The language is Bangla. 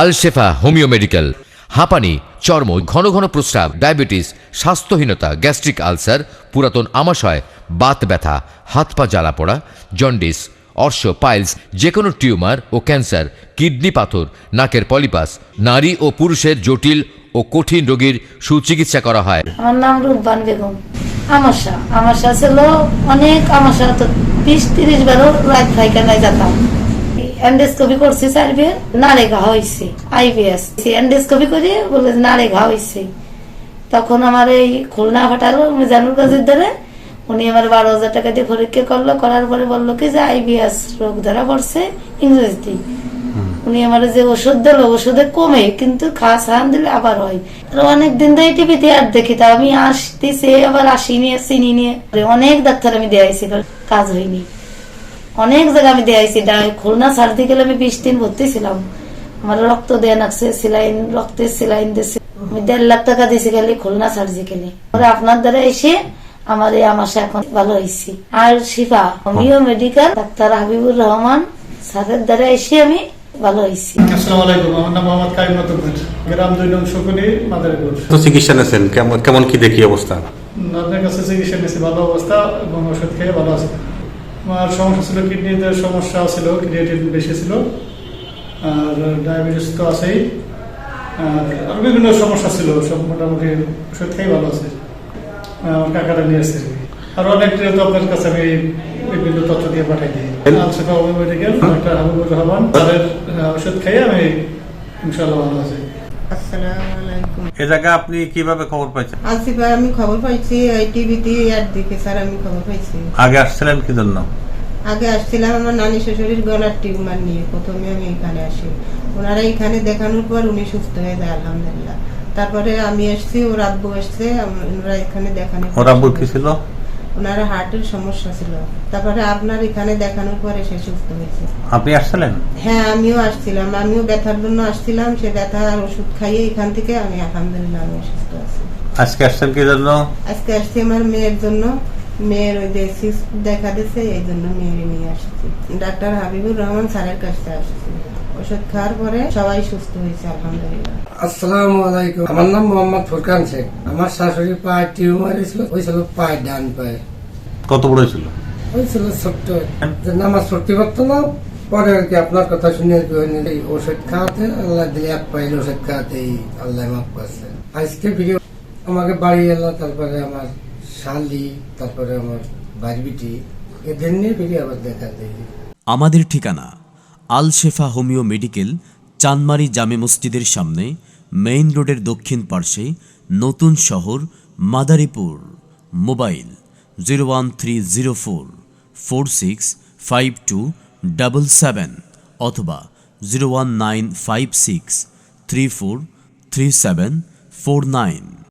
আল শেফা হোমিও মেডিকেল। হাঁপানি, চর্ম, ঘন ঘন প্রস্রাব, ডায়াবেটিস, স্বাস্থ্যহীনতা, গ্যাস্ট্রিক আলসার, পুরাতন আমাশয়, বাত ব্যথা, হাত পা জ্বালা পোড়া, জন্ডিস, অর্শ, পাইলস, যে কোনো টিউমার ও ক্যান্সার, কিডনি পাথর, নাকের পলিপাস, নারী ও পুরুষের জটিল ও কঠিন রোগীর সুচিকিৎসা করা হয়। আমার নাম রূপবান বেগম। আমাশা ছিল অনেক, আমাশা তো 20-30 বারও রাত পায়খানায় যেতাম। এন্ডোস্কোপি করছি 4 বার, নাড়ে ঘা হয়েছে, IBS এন্ডোস্কোপি করে বলে নাড়ে ঘা হয়েছে। তখন আমার এই খুলনা ফাটালো মিজানুর কাজের দ্বারা, উনি আমার 12,000 টাকা দিয়ে পরীক্ষা করলো, করার পরে বললো কি যে IBS রোগ ধরা পড়ছে ইংরেজি। উনি আমার যে ওষুধ দিল, ওষুধে কমে কিন্তু খাওয়া সাহান দিলে আবার হয়। অনেকদিন ধরে টিভিতে আর দেখি, তা আমি আসতেছি আবার আসি নিয়ে চিনি নিয়ে অনেক ডাক্তার আমি দেয়াইছি, কাজ হয়নি। অনেক জায়গা আমি দেয়াইছি, খুলনা সার্দি গেলে আমি 20 দিন ভর্তি ছিলাম। আমার রক্ত দেয়া লাগছে, সিলাইন, রক্তের সিলাইন দিয়েছে, আমি 1.5 লাখ টাকা দিয়েছি গেলে খুলনা সার্জিক্যালে। আপনার দ্বারা এসে আমার এই আমাশা এখন ভালো হয়েছি। আর শিফা homeo medical doctor Habibur Rahman স্যারের দ্বারা এসে আমি ভালো হয়েছি। আসসালামু আলাইকুম, আমার নাম মোহাম্মদ কাইম নতুনপুর, গ্রাম 2 নং শকুনি, মাদারীপুর। তো চিকিৎসা নিয়েছেন, কেমন কি দেখি অবস্থা? আপনার কাছে চিকিৎসা নিয়েছি, ভালো অবস্থা এবং ওষুধ খেয়ে ভালো আছে। আমার সমস্যা ছিল কিডনিতে সমস্যা ছিল, ক্রিয়েটিন বেশি ছিল, আর ডায়াবেটিস তো আছেই, আর বিভিন্ন সমস্যা ছিল। সব মোটামুটি ওষুধ খেয়ে ভালো আছে। আমার কাকাটা নিয়ে এসেছে, আর অনেক তো আপনার কাছে আমি বিভিন্ন তথ্য দিয়ে পাঠাই দিই। Alshefa homeo medical doctor Habibur Rahman তাদের ওষুধ খেয়ে আমি ইনশাআল্লাহ ভালো আছি। আসসালামু আলাইকুম। এই জায়গায় আপনি কিভাবে খবর পাইছেন? আসিফা, আমি খবর পাইছি এই টিভিতে অ্যাড দেখে, স্যার আমি খবর পাইছি। আগে আসছিলেন কি জন্য? আগে আসছিলাম আমার নানি শ্বশুরের গলার টিউমার নিয়ে, প্রথমে আমি এখানে আসি। ওনারা এখানে দেখানোর পর উনি সুস্থ হয়ে যায় আলহামদুলিল্লাহ। তারপরে আমি আসছি, ওর আব্বু আসছে, ওনারা এখানে দেখানো। ওর আব্বুর কি ছিল? ওনারা হার্টের সমস্যা ছিল। তারপরে আপনার এখানে দেখানোর পরে সে সুস্থ হয়েছে। আপনি আসছিলেন? হ্যাঁ, আমিও আসছিলাম, আমিও ব্যথার জন্য আসছিলাম। সে ব্যথার ওষুধ খাইয়ে এখান থেকে আমি আলহামদুলিল্লাহ আমি সুস্থ আছি। আজকে আসছেন কি জন্য? আজকে আসছি আমার মেয়ের জন্য, মেয়ের ওই যে সিস্ট দেখা দিচ্ছে, এই জন্য মেয়ের নিয়ে আসছি। ডাক্তার হাবিবুর রহমান স্যারের কাছে আসছি। ওষুধ খাওয়ার পরে সবাই সুস্থ হয়েছে আলহামদুলিল্লাহ। আসসালামু আলাইকুম, আমার নাম মোহাম্মদ ফুরকান শেখ। আমার শাশুড়ি পায়ে টিউমার হয়েছিল, পায়ে ডান পায়ে। কত বড় ছিল? হয়েছিল ছোট্ট, যে নামাজ পড়তে পারতো না। পরে আর কি আপনার কথা শুনে ওষুধ খাওয়াতে আল্লাহ দিলে, 1 পাইল ওষুধ খাওয়াতেই আল্লাহ মাফ করছে। আজকে ভিডিও আমাকে বাড়ি এলো, তারপরে আমার শালি, তারপরে আমার বাড়িবিটি, এদের নিয়ে ভিডিও আবার দেখা দেয়। আমাদের ঠিকানা আল শেফা হোমিও মেডিকেল, চানমারি জামে মসজিদের সামনে, মেইন রোডের দক্ষিণ পার্শ্বে, নতুন শহর, মাদারীপুর। মোবাইল 01304465277 অথবা 01956343749।